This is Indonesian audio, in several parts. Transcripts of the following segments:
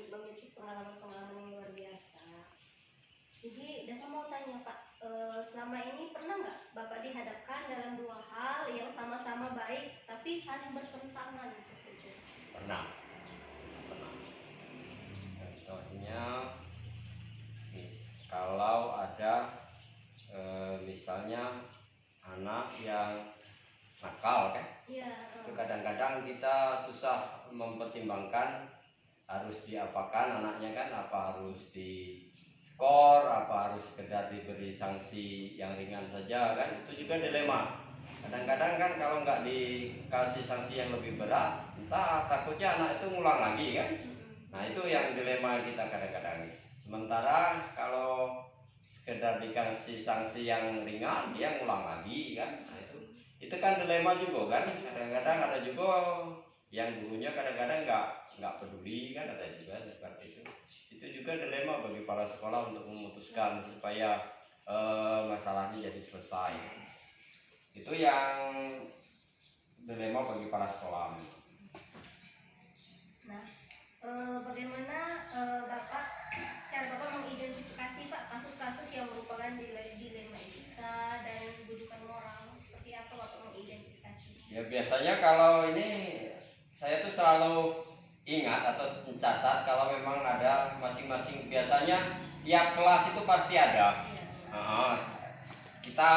memiliki pengalaman-pengalaman yang luar biasa. Jadi Data mau tanya Pak, selama ini pernah nggak Bapak dihadapkan dalam dua hal yang sama-sama baik tapi saling bertentangan gitu? Pernah. Contohnya, kalau ada misalnya anak yang nakal kan, itu kadang-kadang kita susah mempertimbangkan harus diapakan anaknya kan, apa harus di skor, apa harus sekedar diberi sanksi yang ringan saja kan, itu juga dilema. Kadang-kadang kan kalau nggak dikasih sanksi yang lebih berat, entah takutnya anak itu ngulang lagi kan. Nah itu yang dilema kita kadang-kadang. Sementara kalau sekedar dikasih sanksi yang ringan, dia ngulang lagi kan. Nah itu kan dilema juga kan. Kadang-kadang ada juga yang gurunya kadang-kadang nggak peduli kan, ada juga seperti itu. Itu juga dilema bagi para sekolah untuk memutuskan supaya masalahnya jadi selesai. Itu yang dilema bagi para sekolah. Nah, bagaimana cara Bapak mengidentifikasi Pak kasus-kasus yang merupakan dilema etika dan kedudukan moral? Seperti apa Bapak mengidentifikasi? Ya biasanya kalau ini saya tuh selalu ingat atau mencatat kalau memang ada masing-masing, biasanya tiap kelas itu pasti ada. Kita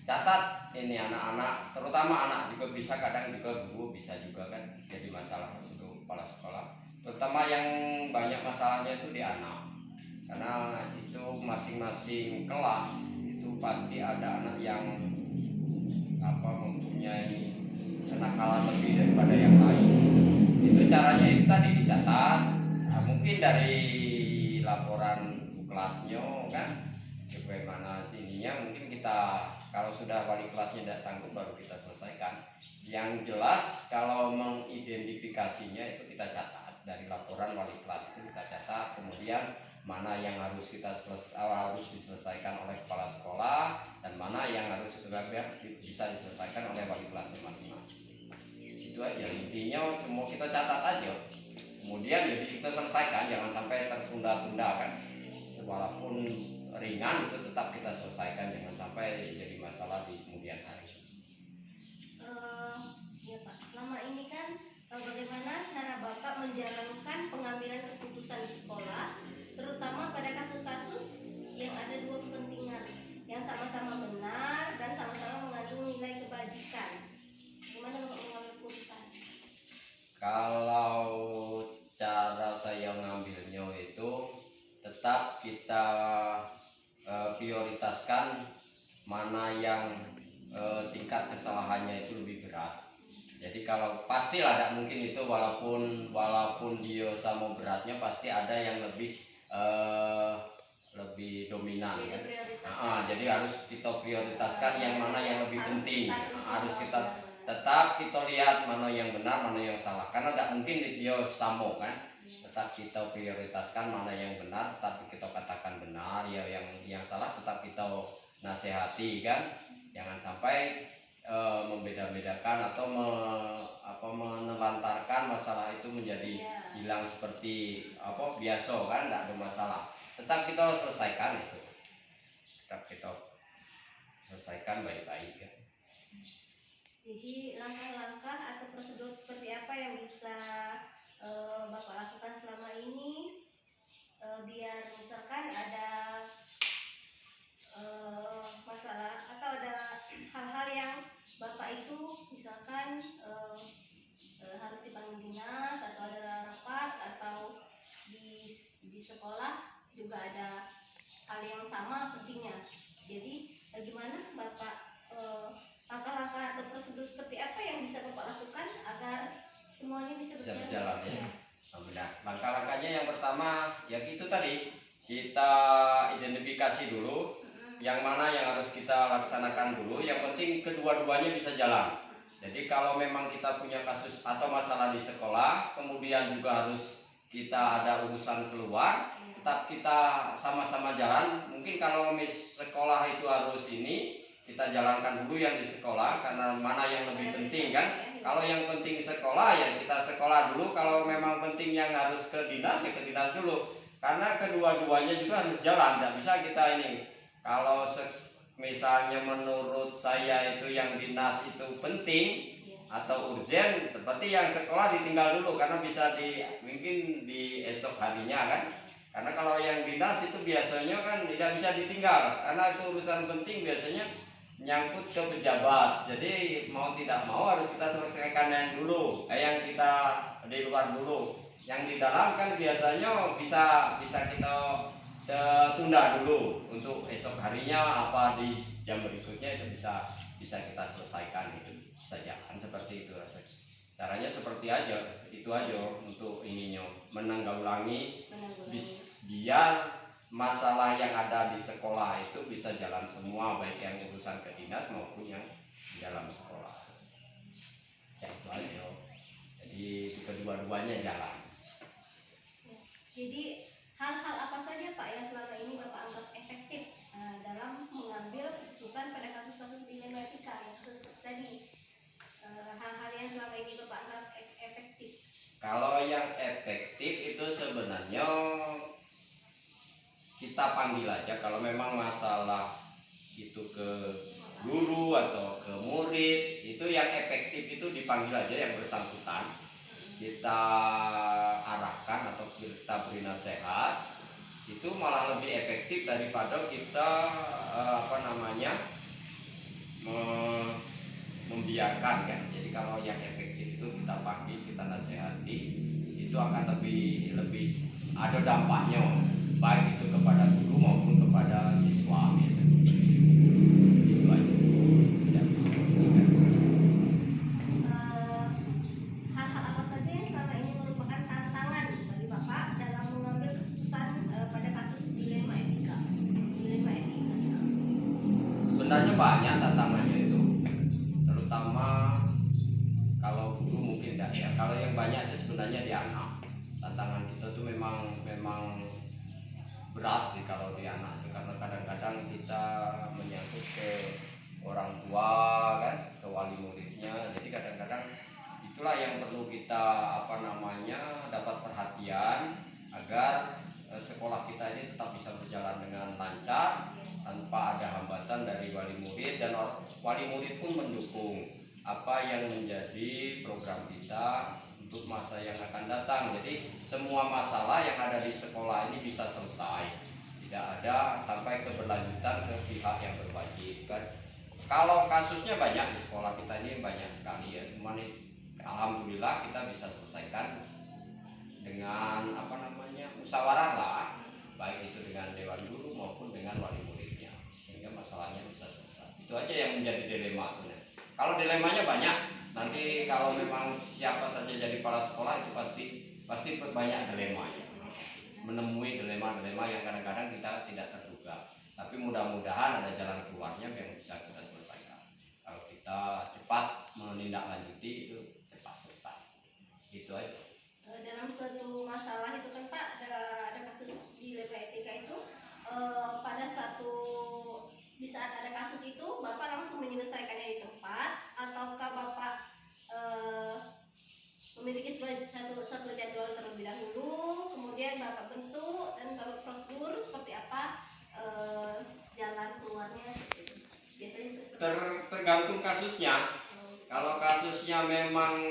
catat ini anak-anak, terutama anak juga bisa, kadang juga guru bisa juga kan jadi masalah untuk kepala sekolah. Terutama yang banyak masalahnya itu di anak, karena itu masing-masing kelas itu pasti ada anak yang mempunyai kenakalan lebih daripada yang lain. Itu caranya itu tadi dicatat, mungkin dari laporan kelasnya kan, bagaimana ininya, mungkin kita kalau sudah wali kelasnya tidak sanggup baru kita selesaikan. Yang jelas kalau mengidentifikasinya itu kita catat dari laporan wali kelas, itu kita catat, kemudian mana yang harus diselesaikan oleh kepala sekolah dan mana yang harus bisa diselesaikan oleh wali kelasnya masing-masing. Itu aja intinya, cuma kita catat aja, kemudian jadi kita selesaikan, jangan sampai tertunda-tunda kan. Walaupun ringan itu tetap kita selesaikan, jangan sampai jadi masalah di kemudian hari. Ya Pak, selama ini kan bagaimana cara Bapak menjalankan pengambilan keputusan di sekolah, terutama pada kasus-kasus yang ada dua kepentingan yang sama-sama benar dan sama-sama mengandung nilai kebajikan? Bagaimana Bapak mengambil keputusan? Kalau cara saya mengambilnya itu tetap kita prioritaskan mana yang tingkat kesalahannya itu lebih berat. Jadi kalau pastilah tidak mungkin itu, walaupun dia sama beratnya pasti ada yang lebih dominan kan. Jadi harus kita prioritaskan yang mana yang lebih penting. Harus kita tetap kita lihat mana yang benar, mana yang salah, karena tidak mungkin dia sama kan. Tetap kita prioritaskan mana yang benar, tapi kita katakan benar, ya yang salah tetap kita nasihati kan. Jangan sampai membeda-bedakan atau menelantarkan masalah itu menjadi hilang seperti biasa kan, tidak ada masalah. Tetap kita selesaikan itu, tetap kita selesaikan baik-baik ya. Jadi langkah-langkah atau prosedur seperti apa yang bisa Bapak lakukan selama ini biar misalkan ada masalah atau ada hal-hal yang Bapak itu misalkan harus dipanggil dinas atau ada rapat, atau di sekolah juga ada hal yang sama pentingnya. Jadi bagaimana Bapak langkah-langkah atau prosedur seperti apa yang bisa Bapak lakukan agar semuanya bisa berjalan ya? Langkah-langkahnya yang pertama ya itu tadi, kita identifikasi dulu yang mana yang harus kita laksanakan dulu. Yang penting kedua-duanya bisa jalan. Jadi kalau memang kita punya kasus atau masalah di sekolah, kemudian juga harus kita ada urusan keluar, tetap kita sama-sama jalan. Mungkin kalau sekolah itu harus ini, kita jalankan dulu yang di sekolah, karena mana yang lebih penting kan. Kalau yang penting sekolah ya kita sekolah dulu. Kalau memang penting yang harus ke dinas ya ke dinas dulu. Karena kedua-duanya juga harus jalan. Tidak bisa kita ini. Kalau misalnya menurut saya itu yang dinas itu penting atau urgen, berarti yang sekolah ditinggal dulu karena bisa mungkin di esok harinya kan. Karena kalau yang dinas itu biasanya kan tidak bisa ditinggal karena itu urusan penting biasanya nyangkut ke pejabat. Jadi mau tidak mau harus kita selesaikan yang dulu, yang kita di luar dulu. Yang di dalam kan biasanya bisa kita tunda dulu untuk esok harinya apa di jam berikutnya itu bisa kita selesaikan, itu bisa jalan seperti itu rasanya. Caranya seperti itu aja untuk ininya menanggulangi biar masalah yang ada di sekolah itu bisa jalan semua, baik yang urusan ke dinas maupun yang di dalam sekolah. Ya, itu aja. Jadi kedua-duanya jalan. Jadi hal-hal apa saja Pak yang selama ini Bapak anggap efektif dalam mengambil keputusan pada kasus-kasus dilema etika yang seperti tadi? Hal-hal yang selama ini Bapak anggap efektif? Kalau yang efektif itu sebenarnya kita panggil aja. Kalau memang masalah itu ke guru atau ke murid, itu yang efektif itu dipanggil aja yang bersangkutan, kita arahkan atau kita beri nasihat. Itu malah lebih efektif daripada kita membiarkan kan. Jadi kalau yang efektif itu kita panggil, kita nasihati, itu akan lebih ada dampaknya, baik itu kepada guru maupun kepada siswa biasanya. Itu aja. Hal-hal apa saja yang selama ini merupakan tantangan bagi Bapak dalam mengambil keputusan pada kasus dilema etika? Sebenarnya banyak tantangannya itu, terutama kalau guru mungkin enggak ya. Kalau yang banyak itu sebenarnya di anak. Tantangan kita tuh memang berat kalau di anak itu, karena kadang-kadang kita menyangkut ke orang tua kan, ke wali muridnya. Jadi kadang-kadang itulah yang perlu kita dapat perhatian agar sekolah kita ini tetap bisa berjalan dengan lancar tanpa ada hambatan dari wali murid, dan wali murid pun mendukung apa yang menjadi program kita untuk masa yang akan datang. Jadi semua masalah yang ada di sekolah ini bisa selesai, tidak ada sampai keberlanjutan ke pihak yang berwajib kan. Kalau kasusnya banyak di sekolah kita ini banyak sekali ya, cuman alhamdulillah kita bisa selesaikan dengan musyawarah lah, baik itu dengan dewan guru maupun dengan wali muridnya, sehingga masalahnya bisa selesai. Itu aja yang menjadi dilema sebenarnya. Kalau dilemanya banyak, nanti kalau memang siapa saja jadi kepala sekolah itu pasti banyak dilemanya, menemui dilema-dilema yang kadang-kadang kita tidak terduga. Tapi mudah-mudahan ada jalan keluarnya yang bisa kita selesaikan. Kalau kita cepat menindaklanjuti itu cepat selesai. Itu aja. Dalam suatu masalah itu kan Pak, ada kasus dilema etika itu, di saat ada kasus itu Bapak langsung menyelesaikannya di tempat, ataukah Bapak memiliki satu jadwal terlebih dahulu, kemudian Bapak bentuk, dan kalau prosedur seperti apa jalan keluarnya seperti itu? Biasanya itu tergantung kasusnya. Kalau kasusnya memang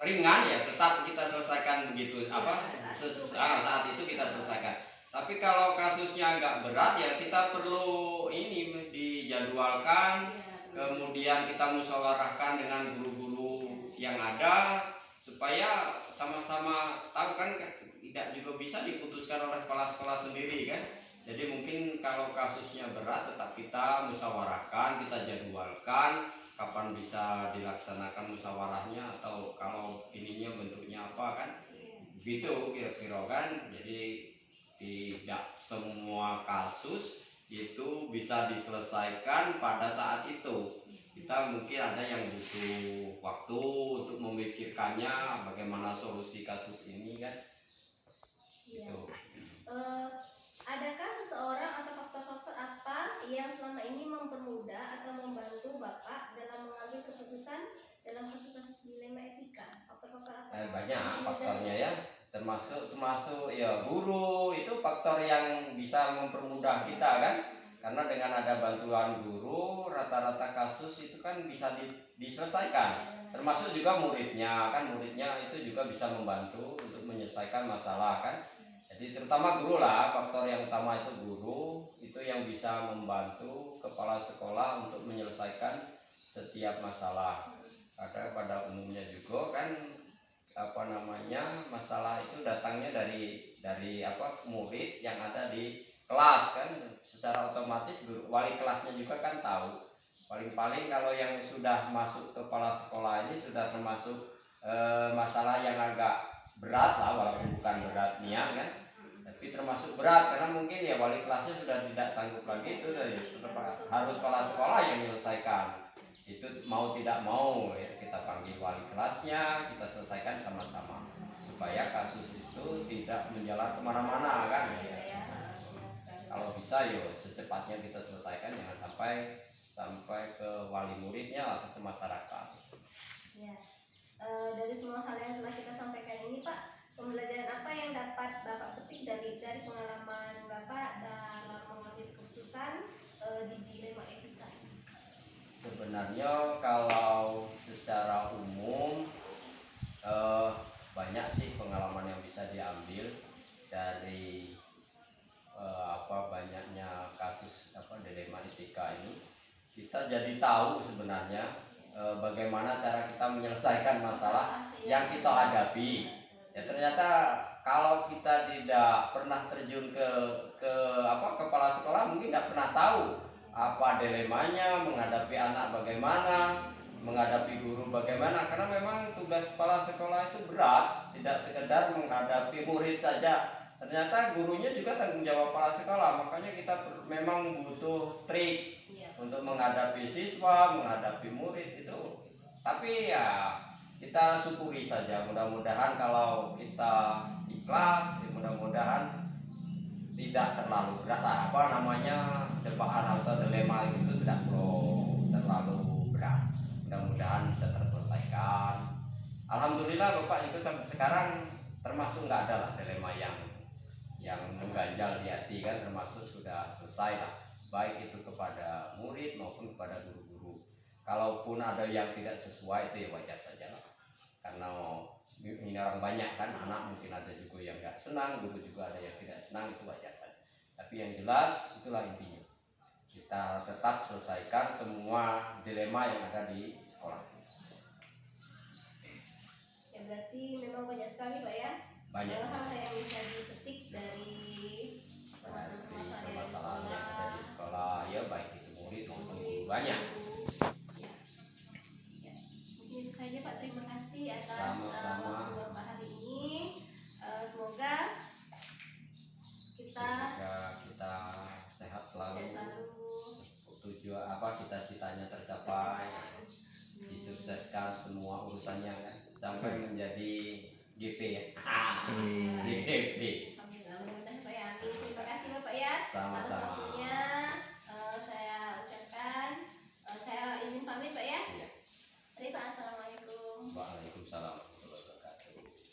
ringan ya tetap kita selesaikan begitu saat itu kita selesaikan. Tapi kalau kasusnya agak berat ya kita perlu ini dijadwalkan, kemudian kita musyawarahkan dengan guru-guru yang ada supaya sama-sama tahu kan, tidak juga bisa diputuskan oleh kepala sekolah sendiri kan. Jadi mungkin kalau kasusnya berat tetap kita musyawarahkan, kita jadwalkan kapan bisa dilaksanakan musyawarahnya, atau kalau ininya bentuknya apa kan, begitu kira-kira kan. Jadi tidak semua kasus itu bisa diselesaikan pada saat itu. Kita mungkin ada yang butuh waktu untuk memikirkannya bagaimana solusi kasus ini kan. Gitu. Adakah seseorang atau faktor-faktor apa yang selama ini mempermudah atau membantu Bapak dalam mengambil keputusan dalam kasus-kasus dilema etika? Faktor-faktor apa? Banyak faktornya ya, termasuk ya guru itu faktor yang bisa mempermudah kita kan, karena dengan ada bantuan guru rata-rata kasus itu kan bisa diselesaikan, termasuk juga muridnya kan, muridnya itu juga bisa membantu untuk menyelesaikan masalah kan. Jadi terutama guru lah, faktor yang utama itu guru, itu yang bisa membantu kepala sekolah untuk menyelesaikan setiap masalah. Karena pada umumnya juga kan masalah itu datangnya dari murid yang ada di kelas kan, secara otomatis wali kelasnya juga kan tahu. Paling-paling kalau yang sudah masuk kepala sekolah ini sudah termasuk masalah yang agak berat lah, walaupun bukan berat niat kan, tapi termasuk berat karena mungkin ya wali kelasnya sudah tidak sanggup lagi, itu harus kepala sekolah yang menyelesaikan. Itu mau tidak mau ya, kita panggil wali kelasnya, kita selesaikan sama-sama supaya kasus itu tidak menjalar kemana-mana kan ya. Kalau bisa yo secepatnya kita selesaikan, jangan sampai ke wali muridnya atau ke masyarakat ya. Dari semua hal yang telah kita sampaikan ini Pak, pembelajaran apa yang dapat Bapak petik dari pengalaman Bapak dalam mengambil keputusan di dilema etika? Sebenarnya kalau secara umum banyak sih pengalaman yang bisa diambil dari banyaknya kasus dilema etika ini. Kita jadi tahu sebenarnya bagaimana cara kita menyelesaikan masalah yang kita hadapi. Ya ternyata kalau kita tidak pernah terjun ke kepala sekolah, mungkin tidak pernah tahu apa dilemanya, menghadapi anak bagaimana, menghadapi guru bagaimana, karena memang tugas kepala sekolah itu berat, tidak sekedar menghadapi murid saja, ternyata gurunya juga tanggung jawab kepala sekolah. Makanya kita memang butuh trik untuk menghadapi siswa, menghadapi murid itu. Tapi ya kita syukuri saja, mudah-mudahan kalau kita ikhlas, mudah-mudahan tidak terlalu berat lah, cobaan atau dilema itu tidak perlu terlalu berat, mudah-mudahan bisa terselesaikan. Alhamdulillah Bapak itu sampai sekarang termasuk nggak ada lah dilema yang mengganjal di hati kan, termasuk sudah selesai lah, baik itu kepada murid maupun kepada guru-guru. Kalaupun ada yang tidak sesuai itu ya wajar saja lah, karena ini orang banyak kan, anak mungkin ada juga yang nggak senang, guru juga ada yang tidak senang, itu wajar saja. Tapi yang jelas itulah intinya, kita tetap selesaikan semua dilema yang ada di sekolah. Ya berarti memang banyak sekali Pak ya, Banyak hal-hal yang bisa dipetik dari permasalahan yang ada di sekolah ya, baik itu murid maupun guru, banyak. Mungkin itu saja Pak, terima kasih atas Sama-sama. waktu Bapak hari ini. Semoga kita sehat selalu, tujuan cita-citanya tercapai, disukseskan semua urusannya kan, sampai menjadi GP ya. GP. Alhamdulillah, mudah-mudahan Pak ya. Terima kasih Bapak ya. Sama-sama. Atas waktunya.